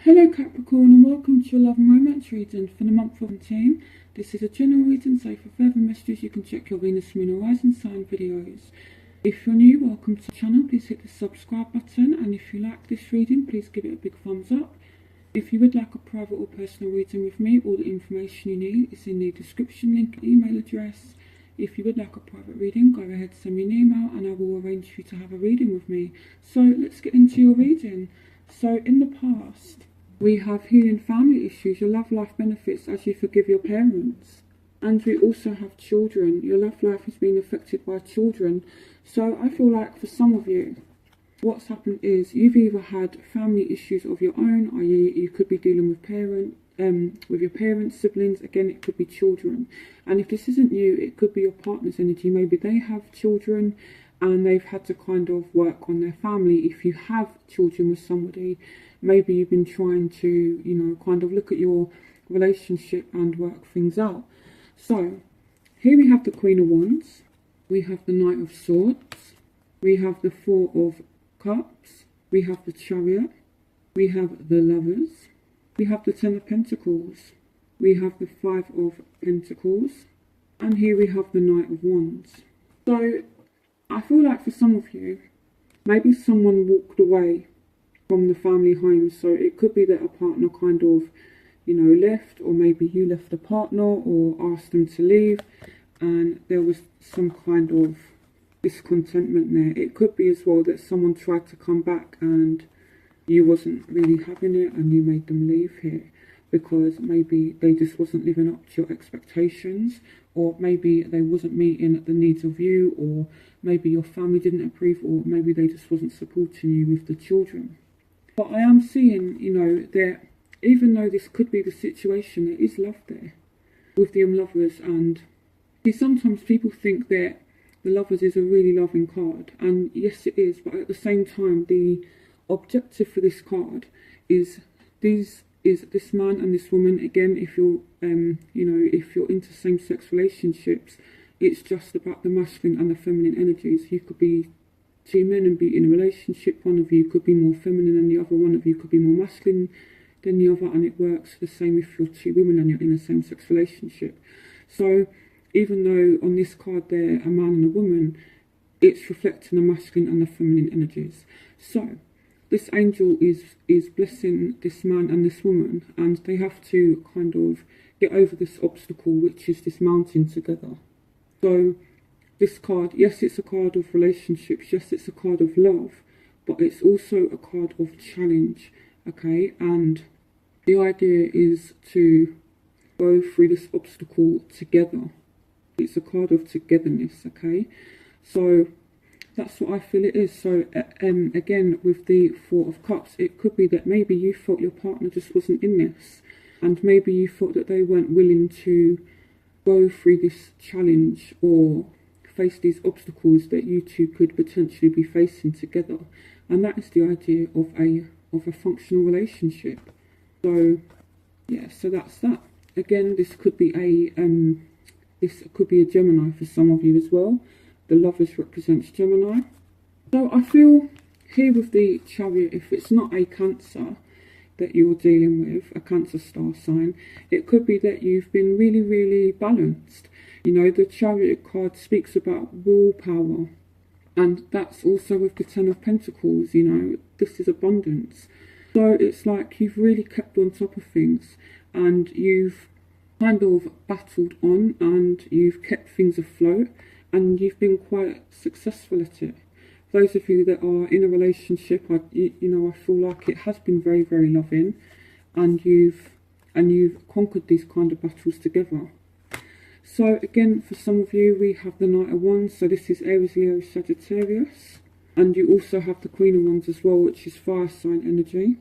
Hello Capricorn, and welcome to your love and romance reading for the month of 17. This is a general reading, so for further messages you can check your Venus, Moon or Rising sign videos. If you're new, welcome to the channel. Please hit the subscribe button, and if you like this reading, please give it a big thumbs up. If you would like a private or personal reading with me, all the information you need is in the description link, email address. If you would like a private reading, go ahead, send me an email and I will arrange for you to have a reading with me. So let's get into your reading. So in the past, we have healing family issues, your love life benefits as you forgive your parents. And we also have children. Your love life has been affected by children. So I feel like for some of you, what's happened is you've either had family issues of your own, i.e. you could be dealing with your parents, siblings, again it could be children. And if this isn't you, it could be your partner's energy. Maybe they have children and they've had to kind of work on their family. If you have children with somebody, maybe you've been trying to, kind of look at your relationship and work things out. So here we have the Queen of Wands, we have the Knight of Swords, we have the Four of Cups, we have the Chariot, we have the Lovers, we have the Ten of Pentacles, we have the Five of Pentacles, and here we have the Knight of Wands. So I feel like for some of you, maybe someone walked away from the family home. So it could be that a partner kind of, left, or maybe you left a partner or asked them to leave and there was some kind of discontentment there. It could be as well that someone tried to come back and you wasn't really having it and you made them leave here because maybe they just wasn't living up to your expectations, or maybe they wasn't meeting the needs of you, or maybe your family didn't approve, or maybe they just wasn't supporting you with the children. But I am seeing, that even though this could be the situation, there is love there with the Lovers. And see, sometimes people think that the Lovers is a really loving card, and yes it is, but at the same time the objective for this card is this man and this woman. Again, if you're if you're into same-sex relationships, it's just about the masculine and the feminine energies. You could be two men and be in a relationship. One of you could be more feminine than the other, one of you could be more masculine than the other, and it works the same if you're two women and you're in a same-sex relationship. So even though on this card they're a man and a woman, it's reflecting the masculine and the feminine energies. So this angel is blessing this man and this woman, and they have to kind of get over this obstacle, which is this mountain together. So this card, yes, it's a card of relationships, yes, it's a card of love, but it's also a card of challenge, okay? And the idea is to go through this obstacle together. It's a card of togetherness, okay? So that's what I feel it is. So again, with the Four of Cups, it could be that maybe you felt your partner just wasn't in this, and maybe you thought that they weren't willing to go through this challenge or face these obstacles that you two could potentially be facing together. And that is the idea of a functional relationship. So yeah, so that's that. Again, this could be a Gemini for some of you as well. The Lovers represents Gemini. So I feel here with the Chariot, if it's not a Cancer that you're dealing with, a Cancer star sign, it could be that you've been really, really balanced. The Chariot card speaks about willpower, and that's also with the Ten of Pentacles. This is abundance. So it's like you've really kept on top of things, and you've kind of battled on, and you've kept things afloat, and you've been quite successful at it. Those of you that are in a relationship, I feel like it has been very, very loving, and you've conquered these kind of battles together. So again, for some of you, we have the Knight of Wands. So this is Aries, Leo, Sagittarius, and you also have the Queen of Wands as well, which is fire sign energy.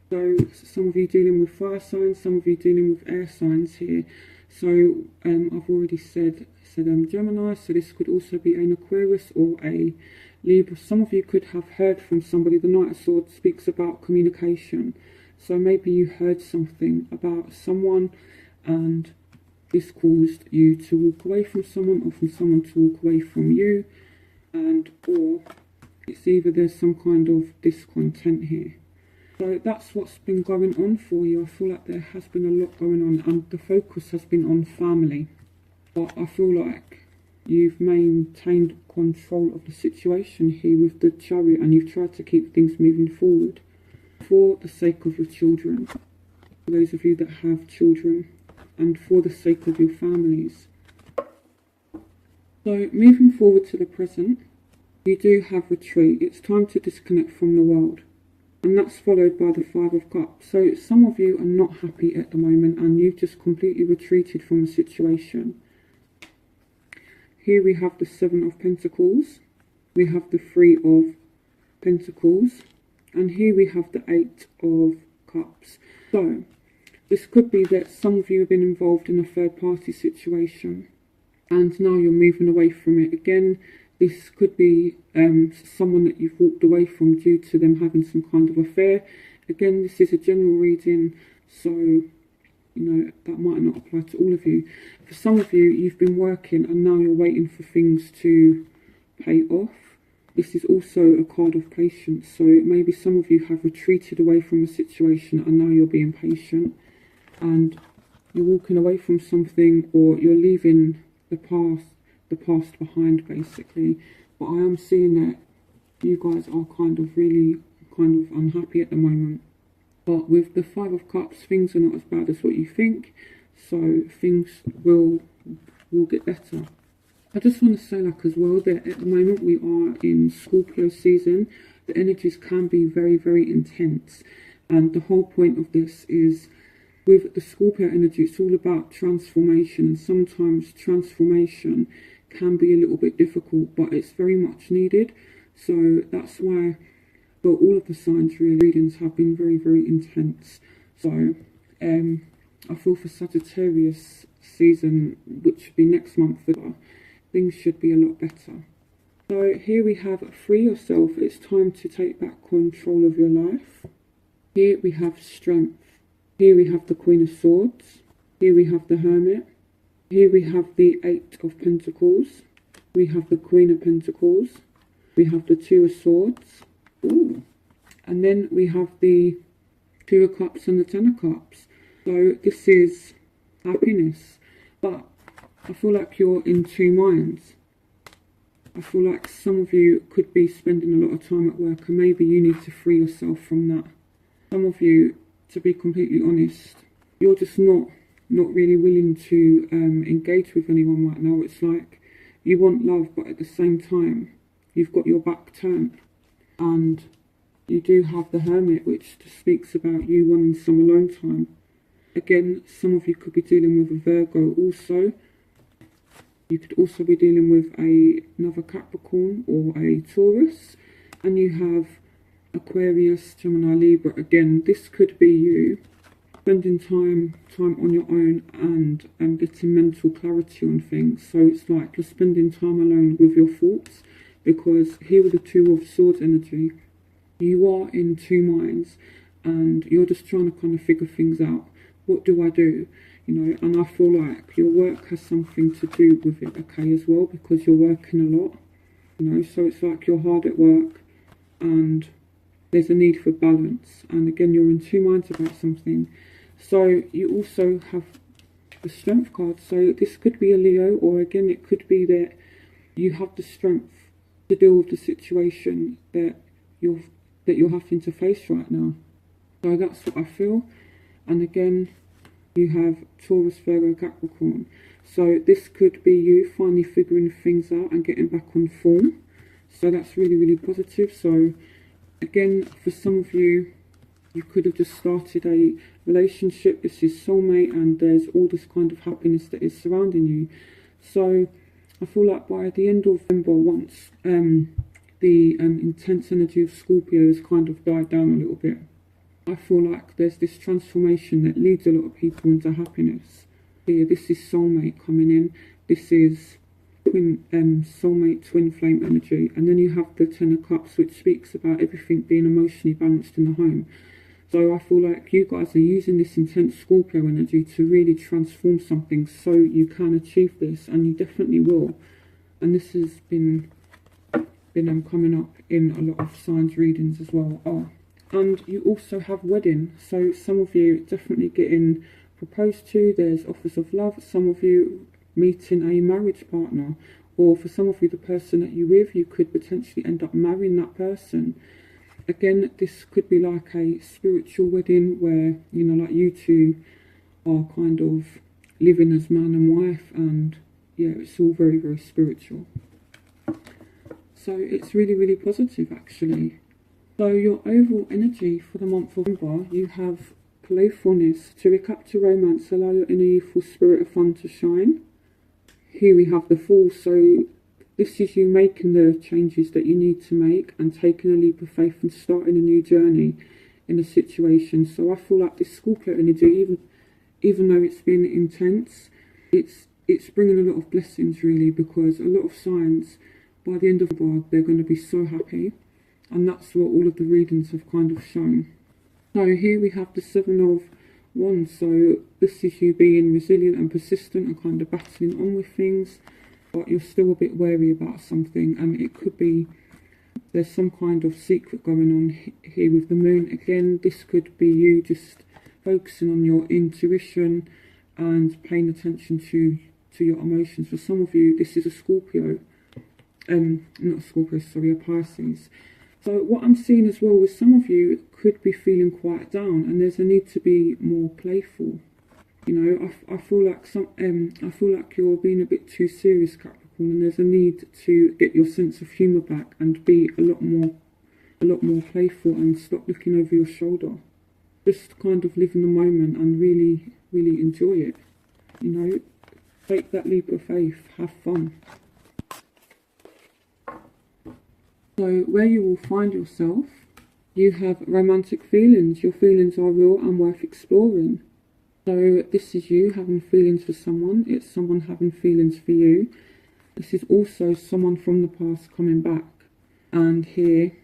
So some of you dealing with fire signs, some of you dealing with air signs here. So I've already said Gemini, so this could also be an Aquarius or a Libra. Some of you could have heard from somebody. The Knight of Swords speaks about communication. So maybe you heard something about someone and this caused you to walk away from someone, or from someone to walk away from you, or it's either there's some kind of discontent here. So that's what's been going on for you. I feel like there has been a lot going on, and the focus has been on family. But I feel like you've maintained control of the situation here with the Chariot, and you've tried to keep things moving forward for the sake of your children, for those of you that have children, and for the sake of your families. So moving forward to the present, you do have retreat. It's time to disconnect from the world. And that's followed by the Five of Cups. So some of you are not happy at the moment, and you've just completely retreated from the situation. Here we have the Seven of Pentacles. We have the Three of Pentacles. And here we have the Eight of Cups. So this could be that some of you have been involved in a third party situation, and now you're moving away from it. Again, this could be someone that you've walked away from due to them having some kind of affair. Again, this is a general reading, so you know that might not apply to all of you. For some of you, you've been working and now you're waiting for things to pay off. This is also a card of patience, so maybe some of you have retreated away from a situation and now you're being patient, and you're walking away from something, or you're leaving the past behind, basically. But I am seeing that you guys are really unhappy at the moment. But with the Five of Cups, things are not as bad as what you think, so things will get better. I just want to say, like, as well, that at the moment we are in Scorpio season. The energies can be very, very intense, and the whole point of this is, with the Scorpio energy, it's all about transformation, and sometimes transformation can be a little bit difficult, but it's very much needed. So that's why, well, all of the signs readings have been very, very intense. So I feel for Sagittarius season, which should be next month, things should be a lot better. So here we have free yourself. It's time to take back control of your life. Here we have strength. Here we have the Queen of Swords. Here we have the Hermit. Here we have the Eight of Pentacles. We have the Queen of Pentacles. We have the Two of Swords. Ooh. And then we have the Two of Cups and the Ten of Cups. So this is happiness. But I feel like you're in two minds. I feel like some of you could be spending a lot of time at work, and maybe you need to free yourself from that. Some of you, to be completely honest, you're just not really willing to engage with anyone right now. It's like you want love, but at the same time you've got your back turned, and you do have the Hermit, which just speaks about you wanting some alone time. Again, some of you could be dealing with a Virgo also. You could also be dealing with another Capricorn or a Taurus, and you have Aquarius, Gemini, Libra. Again, this could be you spending time on your own and getting mental clarity on things. So it's like you're spending time alone with your thoughts, because here with the Two of Swords energy, you are in two minds and you're just trying to kind of figure things out. What do I do? You know, and I feel like your work has something to do with it, okay, as well, because you're working a lot, you know, so it's like you're hard at work and there's a need for balance, and again, you're in two minds about something. So you also have the Strength card, so this could be a Leo, or again, it could be that you have the strength to deal with the situation that you're having to face right now. So that's what I feel. And again, you have Taurus, Virgo, Capricorn. So this could be you finally figuring things out and getting back on form. So that's really, really positive. So again, for some of you, you could have just started a relationship. This is soulmate, and there's all this kind of happiness that is surrounding you. So I feel like by the end of November, once the intense energy of Scorpio has kind of died down a little bit, I feel like there's this transformation that leads a lot of people into happiness. Here, this is soulmate coming in. This is soulmate twin flame energy. And then you have the Ten of Cups, which speaks about everything being emotionally balanced in the home. So I feel like you guys are using this intense Scorpio energy to really transform something, so you can achieve this, and you definitely will. And this has been coming up in a lot of signs readings as well. Oh, And you also have wedding. So some of you definitely getting proposed to. There's offers of love. Some of you meeting a marriage partner. Or for some of you, the person that you're with, you could potentially end up marrying that person. Again, this could be like a spiritual wedding where, you know, like you two are kind of living as man and wife, and yeah, it's all very, very spiritual. So it's really, really positive actually. So your overall energy for the month of November, you have playfulness. To recapture romance, allow your inner youthful spirit of fun to shine. Here we have the Fool. So this is you making the changes that you need to make and taking a leap of faith and starting a new journey in a situation. So I feel like this Scorpio energy, even though it's been intense, it's bringing a lot of blessings really, because a lot of signs by the end of the month they're going to be so happy, and that's what all of the readings have kind of shown. So here we have the Seven of Wands. So this is you being resilient and persistent and kind of battling on with things, but you're still a bit wary about something, and it could be there's some kind of secret going on here with the Moon. Again, this could be you just focusing on your intuition and paying attention to your emotions. For some of you, this is a Scorpio, not a Scorpio, sorry, a Pisces. So what I'm seeing as well with some of you could be feeling quite down, and there's a need to be more playful. You know, I feel like you're being a bit too serious, Capricorn, and there's a need to get your sense of humour back and be a lot more playful and stop looking over your shoulder. Just kind of live in the moment and really, really enjoy it. You know, take that leap of faith, have fun. So where you will find yourself, you have romantic feelings. Your feelings are real and worth exploring. So this is you having feelings for someone. It's someone having feelings for you. This is also someone from the past coming back. And here,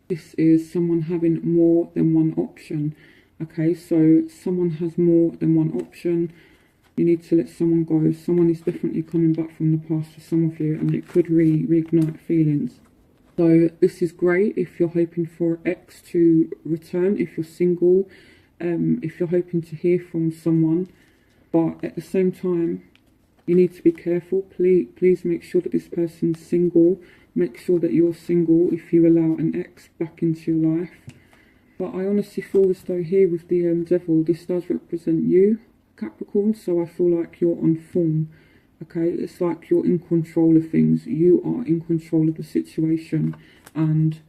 this is someone having more than one option. Okay, so someone has more than one option. You need to let someone go. Someone is definitely coming back from the past for some of you, and it could reignite feelings. So this is great if you're hoping for X to return, if you're single, if you're hoping to hear from someone. But at the same time, you need to be careful. Please make sure that this person's single. Make sure that you're single if you allow an ex back into your life. But I honestly feel as though here with the Devil, this does represent you, Capricorn. So I feel like you're on form. Okay, it's like you're in control of things. You are in control of the situation, and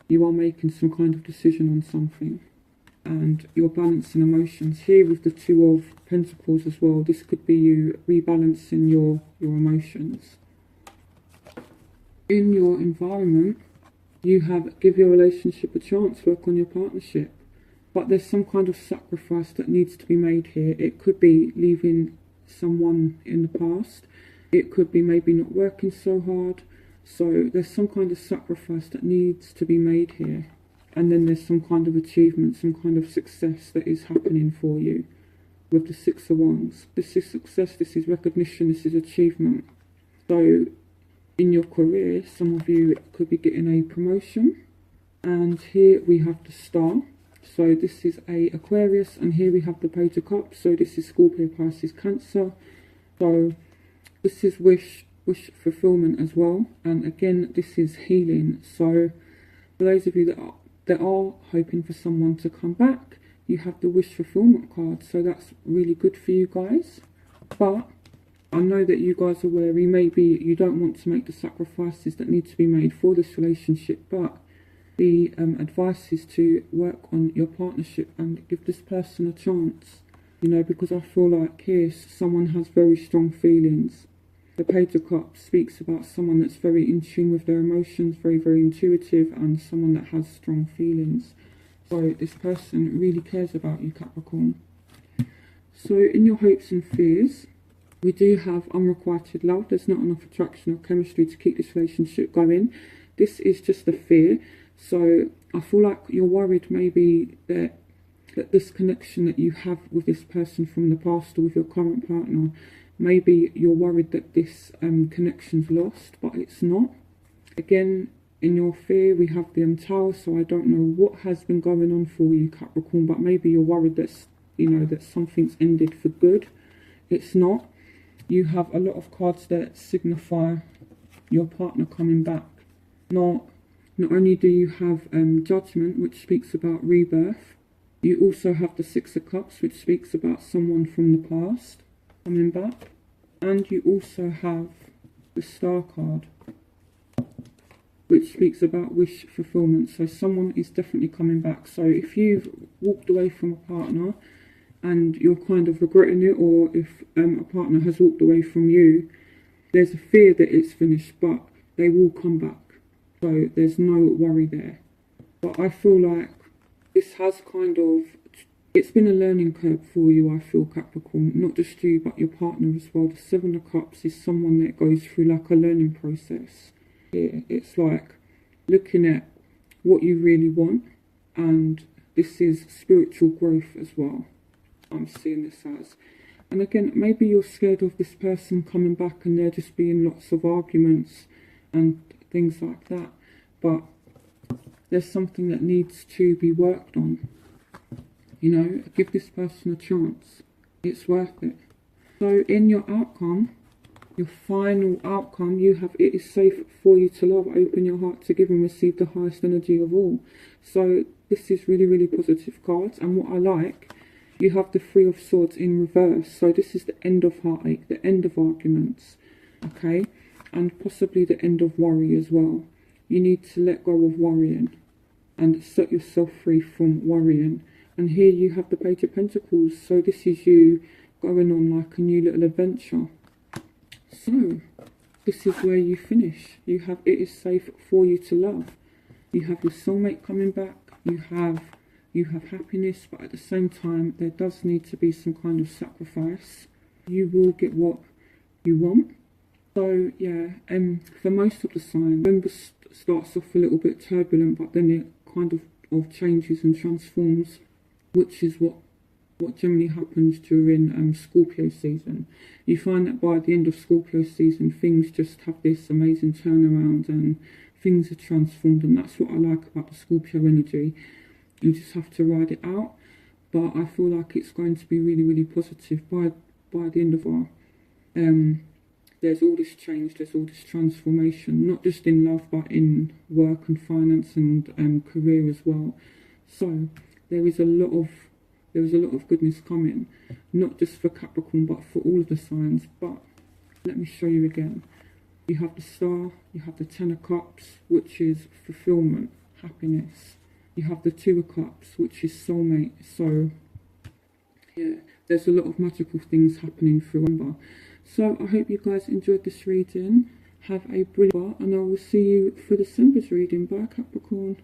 you are making some kind of decision on something, and you're balancing emotions. Here with the Two of Pentacles as well, this could be you rebalancing your emotions. In your environment, you have give your relationship a chance, work on your partnership. But there's some kind of sacrifice that needs to be made here. It could be leaving someone in the past. It could be maybe not working so hard. So there's some kind of sacrifice that needs to be made here. And then there's some kind of achievement, some kind of success that is happening for you with the Six of Wands. This is success, this is recognition, this is achievement. So in your career, some of you could be getting a promotion. And here we have the Star. So this is a Aquarius, and here we have the Page of Cups. So this is Scorpio, Pisces, Cancer. So this is wish fulfillment as well. And again, this is healing. So for those of you that are hoping for someone to come back, you have the wish fulfillment card. So that's really good for you guys. But I know that you guys are wary. Maybe you don't want to make the sacrifices that need to be made for this relationship, but the advice is to work on your partnership and give this person a chance, you know, because I feel like here someone has very strong feelings. The Page of Cups speaks about someone that's very in tune with their emotions, very, very intuitive, and someone that has strong feelings. So this person really cares about you, Capricorn. So in your hopes and fears, we do have unrequited love. There's not enough attraction or chemistry to keep this relationship going. This is just a fear. So I feel like you're worried maybe that this connection that you have with this person from the past or with your current partner, maybe you're worried that this connection's lost, but it's not. Again, in your fear. We have the Tower, so I don't know what has been going on for you, Capricorn, but maybe you're worried that, you know, that something's ended for good. It's not. You have a lot of cards that signify your partner coming back. Not only do you have Judgment, which speaks about rebirth, you also have the Six of Cups, which speaks about someone from the past coming back. And you also have the Star card, which speaks about wish fulfillment. So someone is definitely coming back. So if you've walked away from a partner and you're kind of regretting it, or if a partner has walked away from you, there's a fear that it's finished, but they will come back. So there's no worry there. But I feel like this has kind of, it's been a learning curve for you, I feel, Capricorn. Not just you, but your partner as well. The Seven of Cups is someone that goes through like a learning process. It's like looking at what you really want, and this is spiritual growth as well, I'm seeing this as. And again, maybe you're scared of this person coming back and there just being lots of arguments and things like that, but there's something that needs to be worked on. You know, give this person a chance. It's worth it. So in your outcome, your final outcome, you have it is safe for you to love, open your heart to give and receive the highest energy of all. So this is really, really positive cards. And what I like, you have the Three of Swords in reverse. So this is the end of heartache, the end of arguments, okay? And possibly the end of worry as well. You need to let go of worrying and set yourself free from worrying. And here you have the Page of Pentacles. So this is you going on like a new little adventure. So this is where you finish. You have it is safe for you to love. You have your soulmate coming back. You have happiness, but at the same time there does need to be some kind of sacrifice. You will get what you want. So yeah, for most of the signs, November starts off a little bit turbulent, but then it kind of changes and transforms, which is what generally happens during Scorpio season. You find that by the end of Scorpio season, things just have this amazing turnaround and things are transformed, and that's what I like about the Scorpio energy. You just have to ride it out, but I feel like it's going to be really, really positive by the end of our there's all this change, there's all this transformation, not just in love but in work and finance and career as well. So there is a lot of goodness coming, not just for Capricorn but for all of the signs. But let me show you again. You have the Star, you have the Ten of Cups, which is fulfillment, happiness. You have the Two of Cups, which is soulmate. So yeah, there's a lot of magical things happening through November. So I hope you guys enjoyed this reading. Have a brilliant one, and I will see you for December's reading. Bye, Capricorn.